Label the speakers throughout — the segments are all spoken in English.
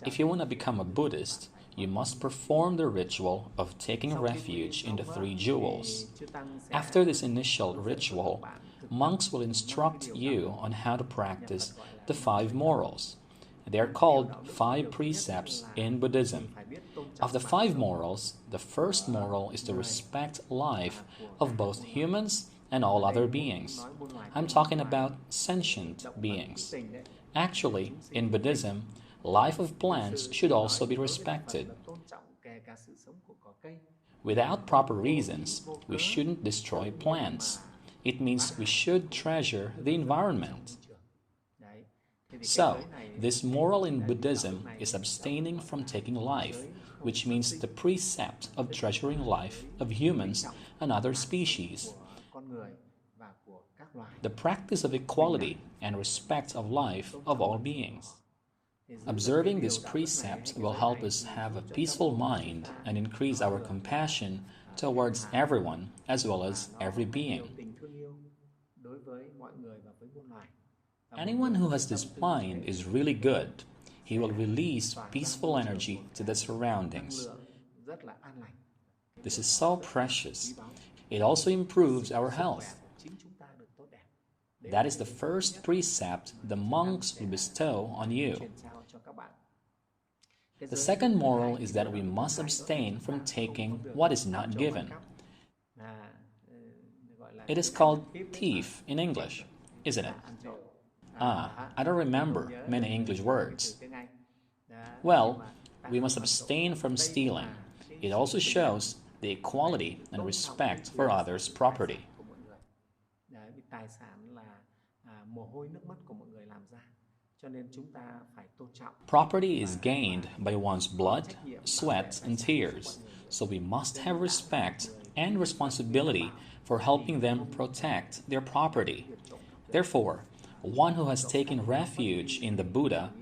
Speaker 1: If you want to become a Buddhist, you must perform the ritual of taking refuge in the three jewels. After this initial ritual, monks will instruct you on how to practice the five morals. They are called five precepts in Buddhism. Of the five morals, the first moral is to respect life of both humans and all other beings. I'm talking about sentient beings. Actually, in Buddhism, life of plants should also be respected. Without proper reasons, we shouldn't destroy plants. It means we should treasure the environment. So, this moral in Buddhism is abstaining from taking life, which means the precept of treasuring life of humans and other species. The practice of equality and respect of life of all beings. Observing this precept will help us have a peaceful mind and increase our compassion towards everyone as well as every being. Anyone who has this mind is really good. He will release peaceful energy to the surroundings. This is so precious. It also improves our health. That is the first precept the monks will bestow on you. The second moral is that we must abstain from taking what is not given. It is called thief in English, isn't it? I don't remember many English words. Well, we must abstain from stealing. It also shows the equality and respect for others' property. Property is gained by one's blood, sweat, and tears, so we must have respect and responsibility for helping them protect their property. Therefore, one who has taken refuge in the Buddha,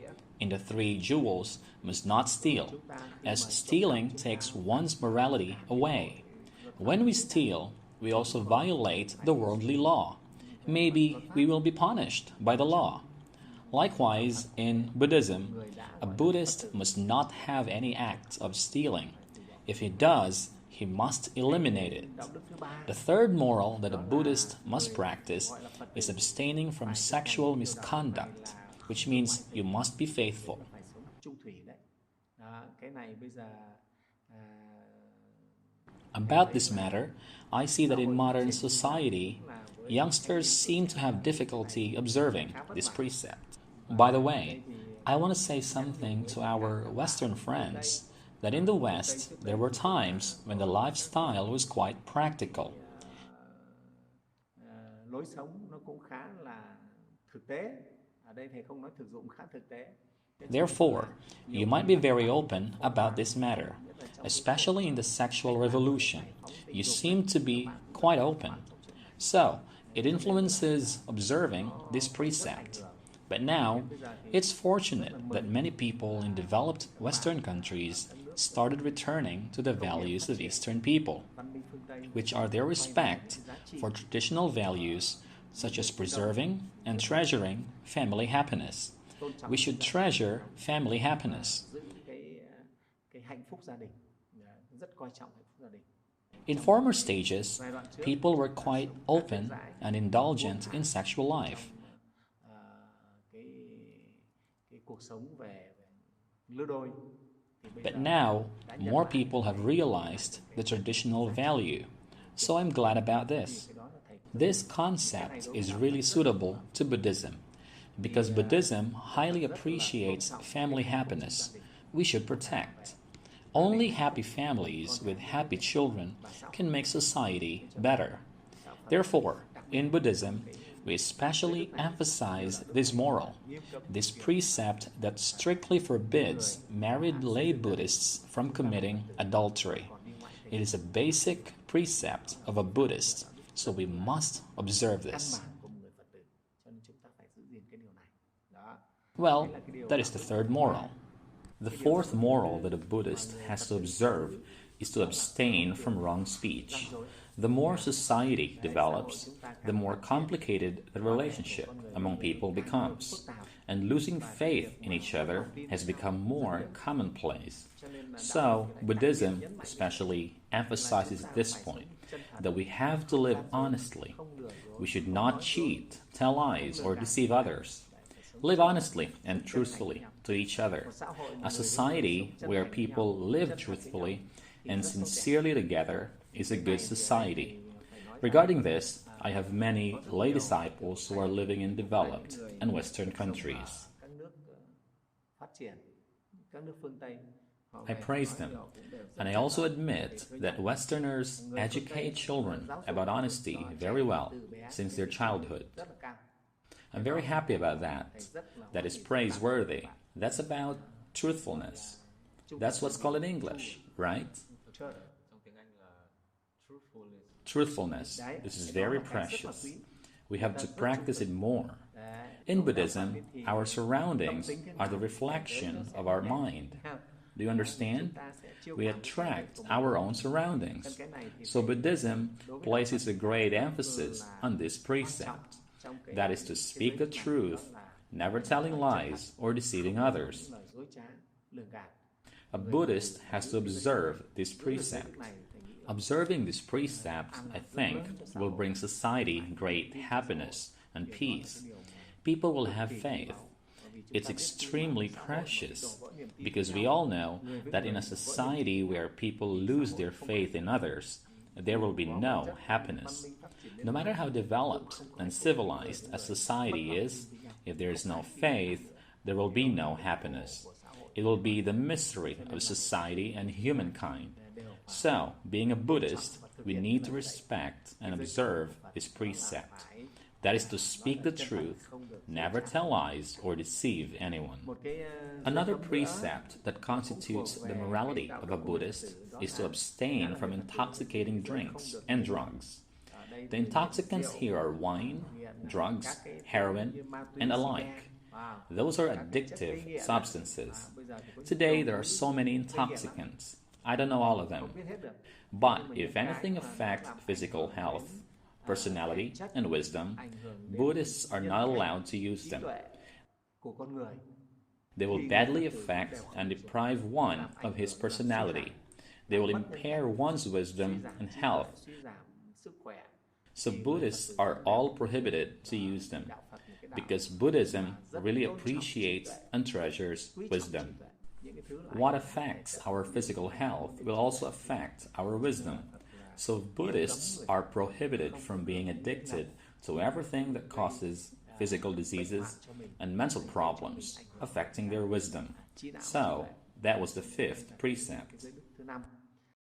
Speaker 1: in the three jewels, must not steal, as stealing takes one's morality away. When we steal, we also violate the worldly law. Maybe we will be punished by the law. Likewise, in Buddhism, a Buddhist must not have any acts of stealing. If he does, he must eliminate it. The third moral that a Buddhist must practice is abstaining from sexual misconduct, which means you must be faithful. About this matter, I see that in modern society, youngsters seem to have difficulty observing this precept. By the way, I want to say something to our Western friends, that in the West, there were times when the lifestyle was quite practical. Therefore, you might be very open about this matter, especially in the sexual revolution. You seem to be quite open. So, it influences observing this precept. But now, it's fortunate that many people in developed Western countries started returning to the values of Eastern people, which are their respect for traditional values such as preserving and treasuring family happiness. We should treasure family happiness. In former stages, people were quite open and indulgent in sexual life. But now, more people have realized the traditional value, so I'm glad about this. This concept is really suitable to Buddhism, because Buddhism highly appreciates family happiness. We should protect. Only happy families with happy children can make society better. Therefore, in Buddhism, we especially emphasize this moral, this precept that strictly forbids married lay Buddhists from committing adultery. It is a basic precept of a Buddhist, so we must observe this. Well, that is the third moral. The fourth moral that a Buddhist has to observe is to abstain from wrong speech. The more society develops, the more complicated the relationship among people becomes. and losing faith in each other has become more commonplace. So, Buddhism especially emphasizes this point, that we have to live honestly. We should not cheat, tell lies, or deceive others. Live honestly and truthfully to each other. A society where people live truthfully and sincerely together is a good society. Regarding this, I have many lay disciples who are living in developed and Western countries. I praise them, and I also admit that Westerners educate children about honesty very well since their childhood. I'm very happy about that. That is praiseworthy. That's about truthfulness. That's what's called in English, right? Truthfulness. This is very precious. We have to practice it more. In Buddhism, our surroundings are the reflection of our mind. Do you understand? We attract our own surroundings. So Buddhism places a great emphasis on this precept. That is to speak the truth, never telling lies or deceiving others. A Buddhist has to observe this precept. Observing this precept, I think, will bring society great happiness and peace. People will have faith. It's extremely precious because we all know that in a society where people lose their faith in others, there will be no happiness. No matter how developed and civilized a society is, if there is no faith, there will be no happiness. It will be the misery of society and humankind. So, being a Buddhist, we need to respect and observe this precept. That is to speak the truth, never tell lies or deceive anyone. Another precept that constitutes the morality of a Buddhist is to abstain from intoxicating drinks and drugs. The intoxicants here are wine, drugs, heroin, and alike. Those are addictive substances. Today there are so many intoxicants. I don't know all of them. But if anything affects physical health, personality, and wisdom, Buddhists are not allowed to use them. They will badly affect and deprive one of his personality. They will impair one's wisdom and health. So Buddhists are all prohibited to use them, because Buddhism really appreciates and treasures wisdom. What affects our physical health will also affect our wisdom. So Buddhists are prohibited from being addicted to everything that causes physical diseases and mental problems affecting their wisdom. So that was the fifth precept.